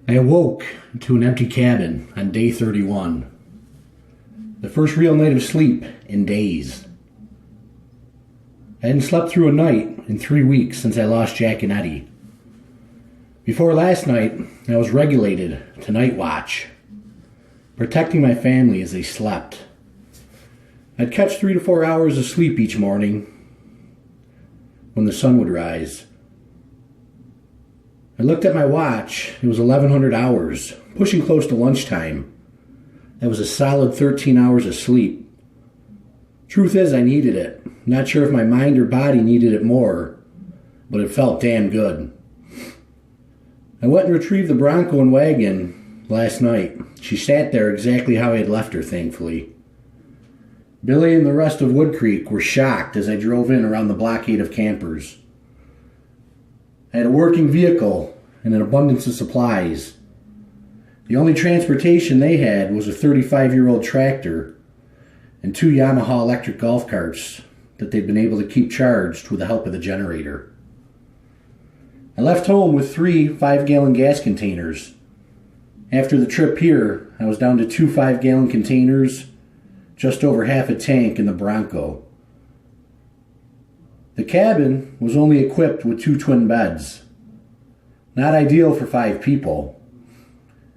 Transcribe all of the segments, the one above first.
I awoke to an empty cabin on day 31. The first real night of sleep in days. I hadn't slept through a night in 3 weeks since I lost Jack and Eddie. Before last night, I was regulated to night watch, protecting my family as they slept. I'd catch 3 to 4 hours of sleep each morning when the sun would rise. I looked at my watch. It was 1100 hours, pushing close to lunchtime. That was a solid 13 hours of sleep. Truth is, I needed it. Not sure if my mind or body needed it more, but it felt damn good. I went and retrieved the Bronco and wagon last night. She sat there exactly how I had left her, thankfully. Billy and the rest of Wood Creek were shocked as I drove in around the blockade of campers. I had a working vehicle and an abundance of supplies. The only transportation they had was a 35-year-old tractor and 2 Yamaha electric golf carts that they'd been able to keep charged with the help of the generator. I left home with 3 5-gallon gas containers. After the trip here, I was down to 2 5-gallon containers, just over half a tank in the Bronco. The cabin was only equipped with 2 twin beds. Not ideal for 5 people.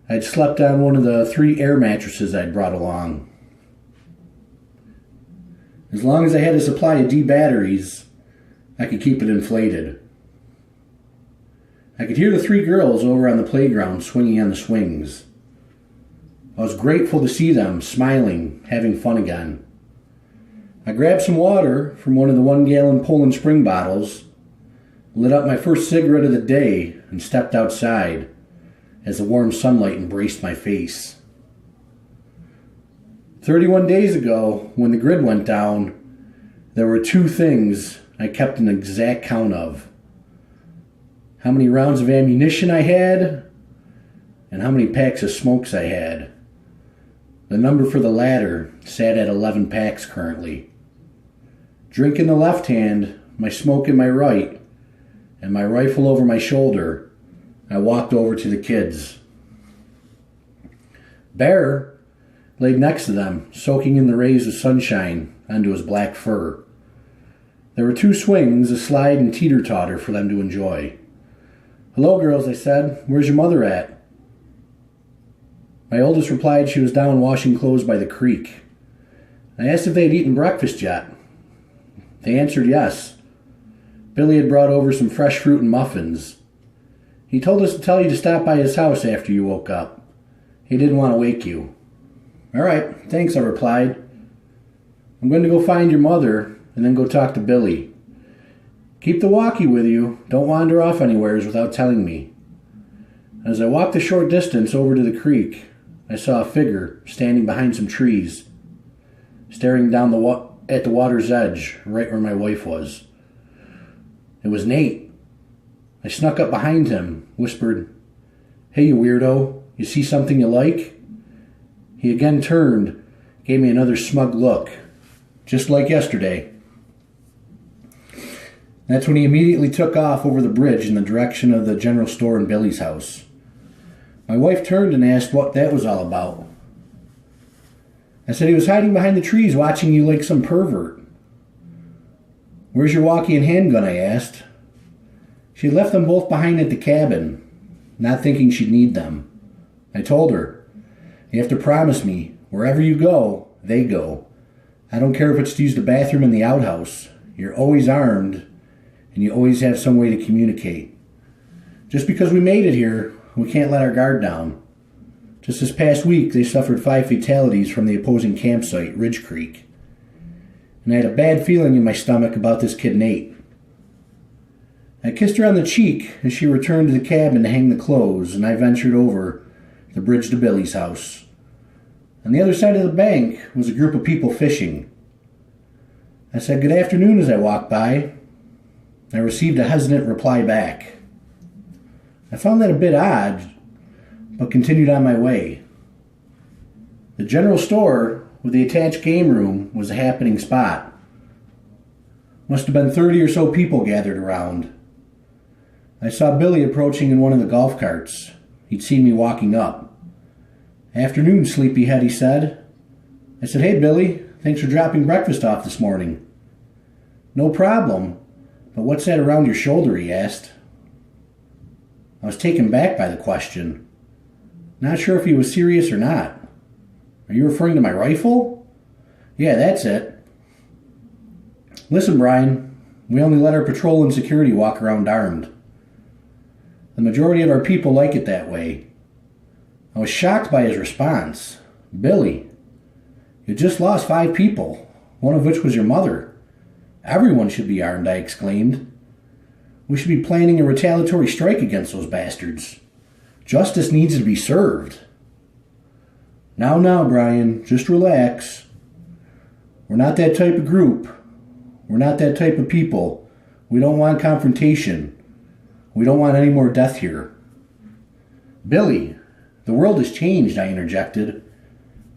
I'd slept on one of the 3 air mattresses I'd brought along. As long as I had a supply of D batteries, I could keep it inflated. I could hear the 3 girls over on the playground swinging on the swings. I was grateful to see them smiling, having fun again. I grabbed some water from one of the 1-gallon Poland Spring bottles, lit up my first cigarette of the day, and stepped outside as the warm sunlight embraced my face. 31 days ago, when the grid went down, there were 2 things I kept an exact count of. How many rounds of ammunition I had, and how many packs of smokes I had. The number for the latter sat at 11 packs currently. Drink in the left hand, my smoke in my right, and my rifle over my shoulder, I walked over to the kids. Bear laid next to them, soaking in the rays of sunshine onto his black fur. There were 2 swings, a slide and teeter-totter for them to enjoy. "Hello, girls," I said. "Where's your mother at?" My oldest replied she was down washing clothes by the creek. I asked if they had eaten breakfast yet. They answered yes. Billy had brought over some fresh fruit and muffins. He told us to tell you to stop by his house after you woke up. He didn't want to wake you. "All right, thanks," I replied. "I'm going to go find your mother and then go talk to Billy. Keep the walkie with you. Don't wander off anywheres without telling me." As I walked a short distance over to the creek, I saw a figure standing behind some trees, staring down at the water's edge, right where my wife was. It was Nate. I snuck up behind him, whispered, "Hey, you weirdo, you see something you like?" He again turned, gave me another smug look, just like yesterday. That's when he immediately took off over the bridge in the direction of the general store and Billy's house. My wife turned and asked what that was all about. I said he was hiding behind the trees watching you like some pervert. "Where's your walkie and handgun?" I asked. She left them both behind at the cabin, not thinking she'd need them. I told her, "You have to promise me, wherever you go, they go. I don't care if it's to use the bathroom in the outhouse. You're always armed, and you always have some way to communicate. Just because we made it here, we can't let our guard down." Just this past week, they suffered 5 fatalities from the opposing campsite, Ridge Creek. And I had a bad feeling in my stomach about this kid Nate. I kissed her on the cheek as she returned to the cabin to hang the clothes, and I ventured over the bridge to Billy's house. On the other side of the bank was a group of people fishing. I said good afternoon as I walked by. I received a hesitant reply back. I found that a bit odd, but continued on my way. The general store with the attached game room was a happening spot. Must have been 30 or so people gathered around. I saw Billy approaching in one of the golf carts. He'd seen me walking up. "Afternoon, sleepyhead," he said. I said, "Hey, Billy, thanks for dropping breakfast off this morning." "No problem. But what's that around your shoulder?" he asked. I was taken back by the question. Not sure if he was serious or not. "Are you referring to my rifle?" "Yeah, that's it." "Listen, Brian, we only let our patrol and security walk around armed. The majority of our people like it that way." I was shocked by his response. "Billy, you just lost 5 people, one of which was your mother. Everyone should be armed," I exclaimed. "We should be planning a retaliatory strike against those bastards. Justice needs to be served." Now, Brian, just relax. We're not that type of group. We're not that type of people. We don't want confrontation. We don't want any more death here." "Billy, the world has changed," I interjected.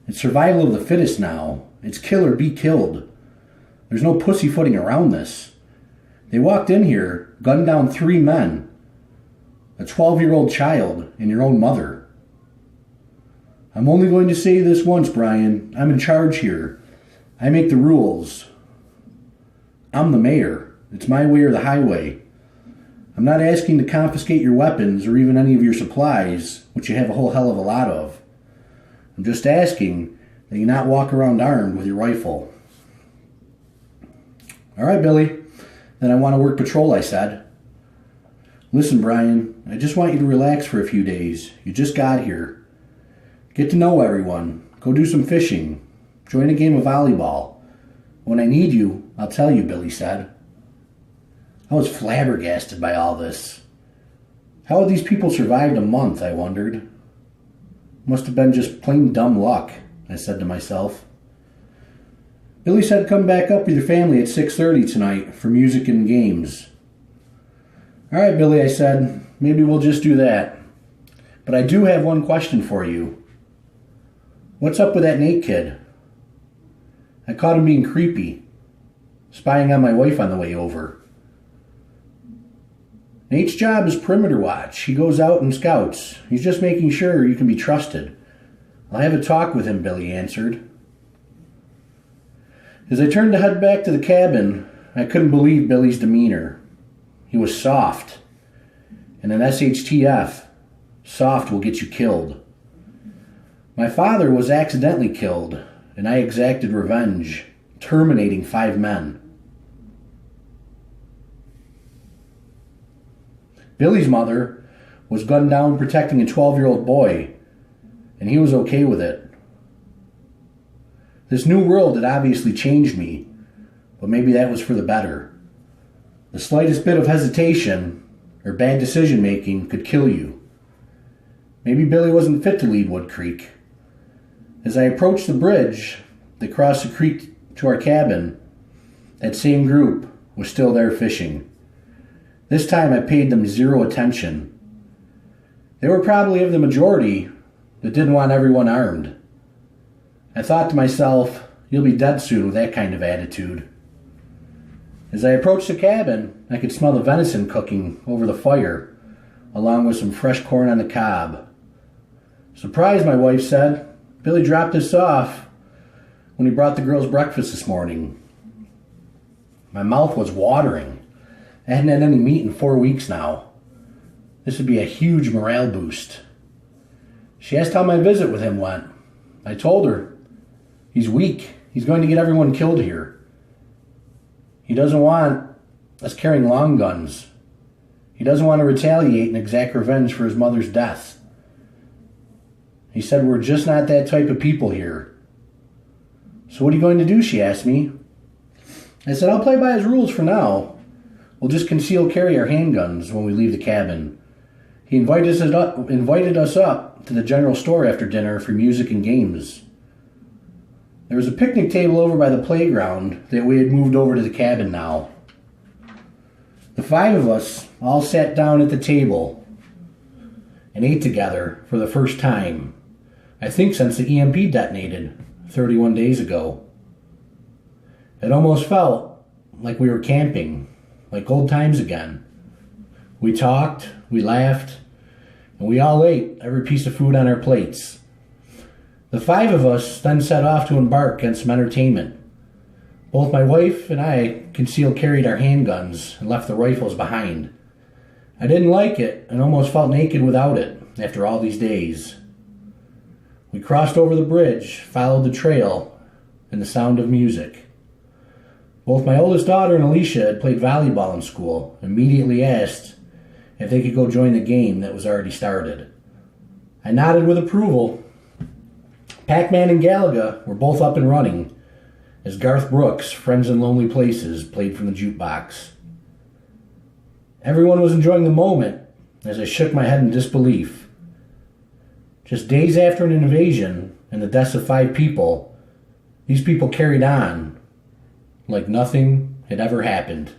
"It's survival of the fittest now. It's kill or be killed. There's no pussyfooting around this. They walked in here, gunned down 3 men, a 12-year-old child, and your own mother." "I'm only going to say this once, Brian. I'm in charge here. I make the rules. I'm the mayor. It's my way or the highway. I'm not asking to confiscate your weapons or even any of your supplies, which you have a whole hell of a lot of. I'm just asking that you not walk around armed with your rifle." "All right, Billy. Then I want to work patrol," I said. "Listen, Brian, I just want you to relax for a few days. You just got here. Get to know everyone. Go do some fishing. Join a game of volleyball. When I need you, I'll tell you," Billy said. I was flabbergasted by all this. How had these people survived a month, I wondered. Must have been just plain dumb luck, I said to myself. Billy said come back up with your family at 6:30 tonight for music and games. "All right, Billy," I said. "Maybe we'll just do that. But I do have one question for you. What's up with that Nate kid? I caught him being creepy, spying on my wife on the way over." "Nate's job is perimeter watch. He goes out and scouts. He's just making sure you can be trusted. I'll have a talk with him," Billy answered. As I turned to head back to the cabin, I couldn't believe Billy's demeanor. He was soft. And in SHTF, soft will get you killed. My father was accidentally killed, and I exacted revenge, terminating 5 men. Billy's mother was gunned down protecting a 12-year-old boy, and he was okay with it. This new world had obviously changed me, but maybe that was for the better. The slightest bit of hesitation or bad decision-making could kill you. Maybe Billy wasn't fit to lead Wood Creek. As I approached the bridge that crossed the creek to our cabin, that same group was still there fishing. This time I paid them 0 attention. They were probably of the majority that didn't want everyone armed. I thought to myself, you'll be dead soon with that kind of attitude. As I approached the cabin, I could smell the venison cooking over the fire, along with some fresh corn on the cob. "Surprise," my wife said. "Billy dropped us off when he brought the girls breakfast this morning." My mouth was watering. I hadn't had any meat in 4 weeks now. This would be a huge morale boost. She asked how my visit with him went. I told her, "He's weak. He's going to get everyone killed here. He doesn't want us carrying long guns. He doesn't want to retaliate and exact revenge for his mother's death. He said we're just not that type of people here." "So what are you going to do?" she asked me. I said, "I'll play by his rules for now. We'll just conceal carry our handguns when we leave the cabin." He invited us up to the general store after dinner for music and games. There was a picnic table over by the playground that we had moved over to the cabin now. The 5 of us all sat down at the table and ate together for the first time, I think since the EMP detonated 31 days ago. It almost felt like we were camping, like old times again. We talked, we laughed, and we all ate every piece of food on our plates. The 5 of us then set off to embark on some entertainment. Both my wife and I concealed carried our handguns and left the rifles behind. I didn't like it and almost felt naked without it after all these days. We crossed over the bridge, followed the trail, and the sound of music. Both my oldest daughter and Alicia had played volleyball in school and immediately asked if they could go join the game that was already started. I nodded with approval. Pac-Man and Galaga were both up and running as Garth Brooks' Friends in Lonely Places played from the jukebox. Everyone was enjoying the moment as I shook my head in disbelief. Just days after an invasion and the deaths of 5 people, these people carried on like nothing had ever happened.